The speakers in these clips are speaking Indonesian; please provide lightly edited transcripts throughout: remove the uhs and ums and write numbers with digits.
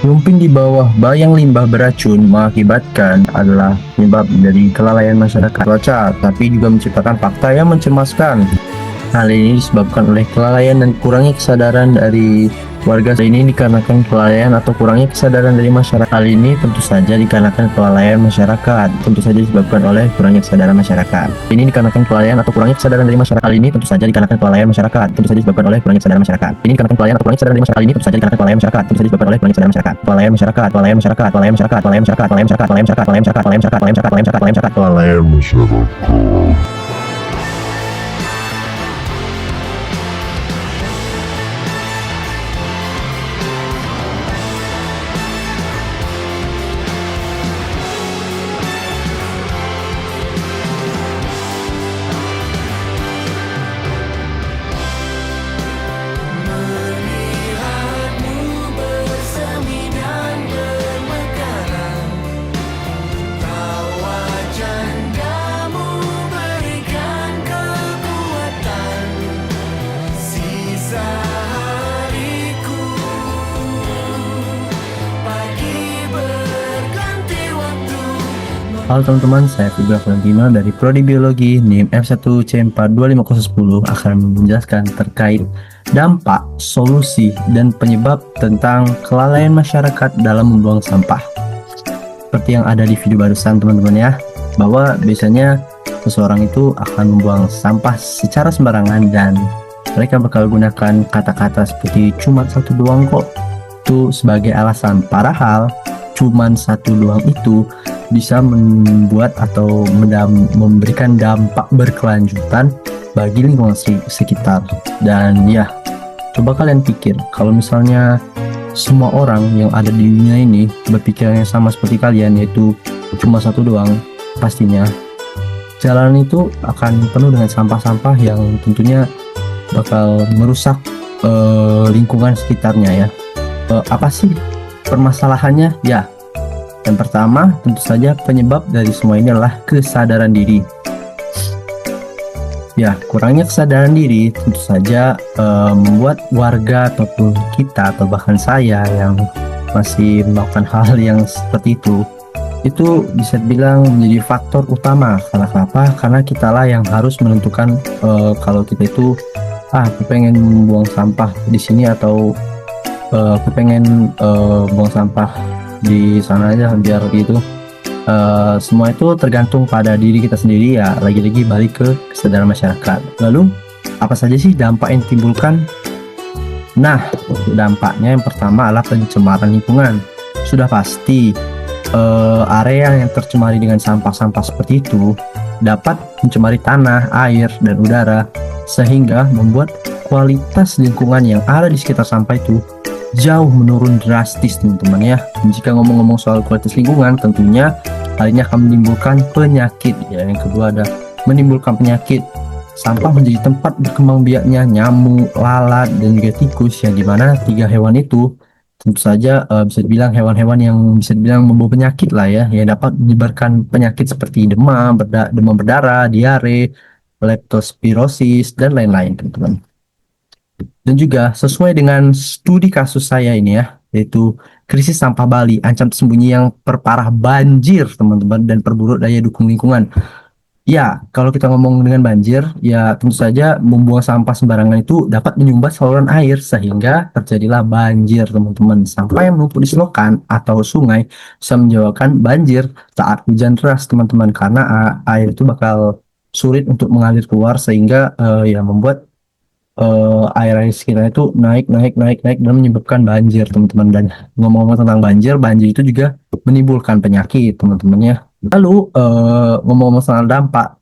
Lumping di bawah bayang limbah beracun mengakibatkan adalah penyebab dari kelalaian masyarakat cuaca, tapi juga menciptakan fakta yang mencemaskan. Hal ini disebabkan oleh kelalaian dan kurangnya kesadaran dari warga. Ini dikarenakan kelalaian atau kurangnya kesadaran dari masyarakat. Hal ini tentu saja dikarenakan kelalaian masyarakat. Tentu saja disebabkan oleh kurangnya kesadaran masyarakat. Ini dikarenakan kelalaian atau kurangnya kesadaran dari masyarakat. Hal ini tentu saja dikarenakan kelalaian masyarakat. Tentu saja disebabkan oleh kurangnya kesadaran masyarakat. Ini dikarenakan kelalaian atau kurangnya kesadaran dari masyarakat. Hal ini tentu saja dikarenakan kelalaian masyarakat. Tentu saja disebabkan oleh kurangnya kesadaran masyarakat. Kelalaian masyarakat. Kelalaian masyarakat. Kelalaian masyarakat. Kelalaian masyarakat. Kelalaian masyarakat. Kelalaian masyarakat. Kelalaian masyarakat. Kelalaian masyarakat. Kelalaian masyarakat. Kelalaian masyarakat. Kelalaian masyarakat. Kelalaian masyarakat. Kelalaian masyarakat. Halo teman-teman, saya Fibra Valentino dari Prodi Biologi NIM F1C42510 akan menjelaskan terkait dampak, solusi, dan penyebab tentang kelalaian masyarakat dalam membuang sampah. Seperti yang ada di video barusan teman-teman ya, bahwa biasanya seseorang itu akan membuang sampah secara sembarangan dan mereka bakal gunakan kata-kata seperti cuma satu doang kok itu sebagai alasan. Padahal cuman satu doang itu bisa membuat atau memberikan dampak berkelanjutan bagi lingkungan sekitar. Dan ya, coba kalian pikir kalau misalnya semua orang yang ada di dunia ini berpikiran yang sama seperti kalian, yaitu cuma satu doang, pastinya jalan itu akan penuh dengan sampah-sampah yang tentunya bakal merusak lingkungan sekitarnya ya. Apa sih permasalahannya? Ya, yang pertama, tentu saja penyebab dari semua ini adalah kesadaran diri. Ya, kurangnya kesadaran diri tentu saja membuat warga ataupun kita atau bahkan saya yang masih melakukan hal yang seperti itu bisa dibilang menjadi faktor utama. Karena kenapa? Karena kitalah yang harus menentukan kalau kita itu aku pengen buang sampah di sini atau aku pengen buang sampah di sana aja biar gitu. Semua itu tergantung pada diri kita sendiri ya, lagi-lagi balik ke kesadaran masyarakat. Lalu apa saja sih dampak yang ditimbulkan? Nah, dampaknya yang pertama adalah pencemaran lingkungan. Sudah pasti area yang tercemari dengan sampah-sampah seperti itu dapat mencemari tanah, air, dan udara, sehingga membuat kualitas lingkungan yang ada di sekitar sampah itu jauh menurun drastis teman-teman ya. Jika ngomong-ngomong soal kualitas lingkungan, tentunya hal ini akan menimbulkan penyakit ya. Yang kedua ada menimbulkan penyakit. Sampah menjadi tempat berkembang biaknya nyamuk, lalat, dan juga tikus, yang dimana tiga hewan itu tentu saja bisa dibilang hewan-hewan yang bisa dibilang membawa penyakit lah ya, yang dapat menyebarkan penyakit seperti demam berdarah, diare, leptospirosis, dan lain-lain teman-teman. Dan juga sesuai dengan studi kasus saya ini ya, yaitu krisis sampah Bali, ancam tersembunyi yang perparah banjir teman-teman dan perburuk daya dukung lingkungan. Ya, kalau kita ngomong dengan banjir, ya tentu saja membuang sampah sembarangan itu dapat menyumbat saluran air sehingga terjadilah banjir teman-teman. Sampah yang menumpuk di selokan atau sungai bisa menyebabkan banjir saat hujan deras teman-teman, karena air itu bakal sulit untuk mengalir keluar sehingga ya membuat air sekitar itu naik dan menyebabkan banjir teman-teman. Dan ngomong-ngomong tentang banjir itu juga menimbulkan penyakit teman-teman ya. Lalu ngomong-ngomong soal dampak,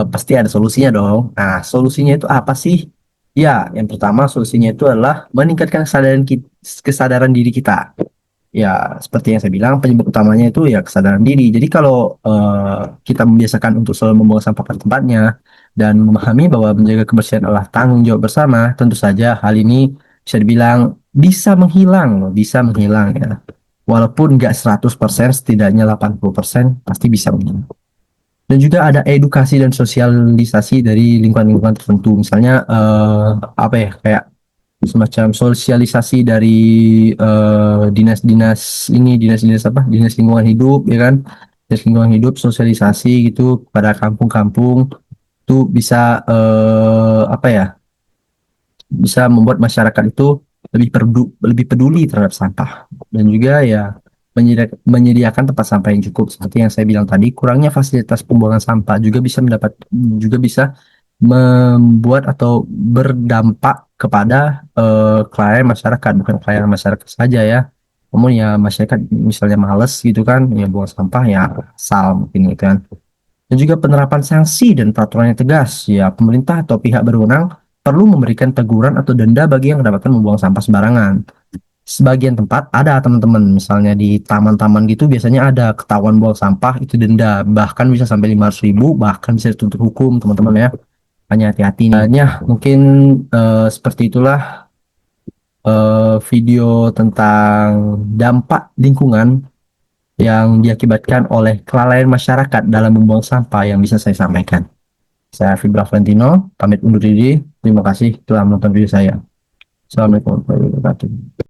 pasti ada solusinya dong. Nah, solusinya itu apa sih? Ya, yang pertama solusinya itu adalah meningkatkan kesadaran diri kita. Ya, seperti yang saya bilang, penyebab utamanya itu ya kesadaran diri. Jadi kalau kita membiasakan untuk selalu membuang sampah pada tempatnya dan memahami bahwa menjaga kebersihan adalah tanggung jawab bersama, tentu saja hal ini bisa dibilang bisa menghilang ya. Walaupun nggak 100%, setidaknya 80% pasti bisa menghilang. Dan juga ada edukasi dan sosialisasi dari lingkungan-lingkungan tertentu. Misalnya apa ya, kayak semacam sosialisasi dari dinas-dinas ini, dinas-dinas apa, dinas lingkungan hidup ya kan, dinas lingkungan hidup sosialisasi gitu pada kampung-kampung itu bisa apa ya, bisa membuat masyarakat itu lebih peduli terhadap sampah, dan juga ya menyediakan tempat sampah yang cukup. Seperti yang saya bilang tadi, kurangnya fasilitas pembuangan sampah juga bisa membuat atau berdampak kepada kelalaian masyarakat. Bukan kelalaian masyarakat saja ya, namun ya masyarakat misalnya males gitu kan ya buang sampah ya asal mungkin gitu kan. Dan juga penerapan sanksi dan peraturan yang tegas. Ya, pemerintah atau pihak berwenang perlu memberikan teguran atau denda bagi yang kedapatan membuang sampah sembarangan. Sebagian tempat ada teman-teman, misalnya di taman-taman gitu biasanya ada ketahuan buang sampah itu denda, bahkan bisa sampai 500.000, bahkan bisa dituntut hukum teman-teman ya. Hanya hati-hati nih. Ya, mungkin seperti itulah video tentang dampak lingkungan yang diakibatkan oleh kelalaian masyarakat dalam membuang sampah yang bisa saya sampaikan. Saya Fibra Valentino, pamit undur diri. Terima kasih telah menonton video saya. Assalamualaikum warahmatullahi wabarakatuh.